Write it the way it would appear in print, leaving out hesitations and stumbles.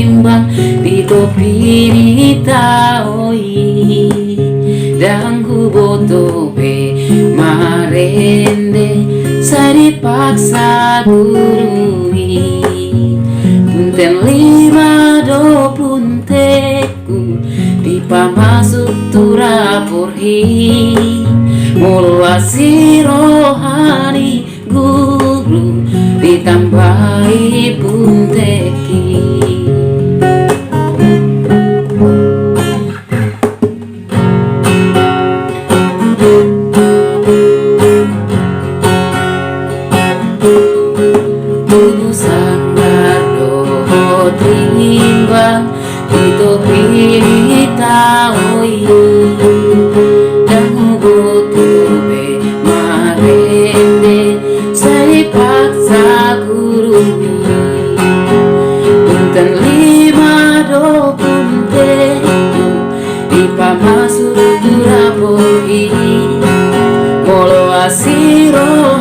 limbang dito pinitaoy dang huboto be marende sa dipaksa gurui punten lima do punteku dipamasuk tura porhi mulwasi rohani guru ditambahi punteki tubuh sanggar doho trimbang itu pinitaoi dan hubotube marende saya paksa guru punten lima do punteku dipamasuk turapoi molo asiro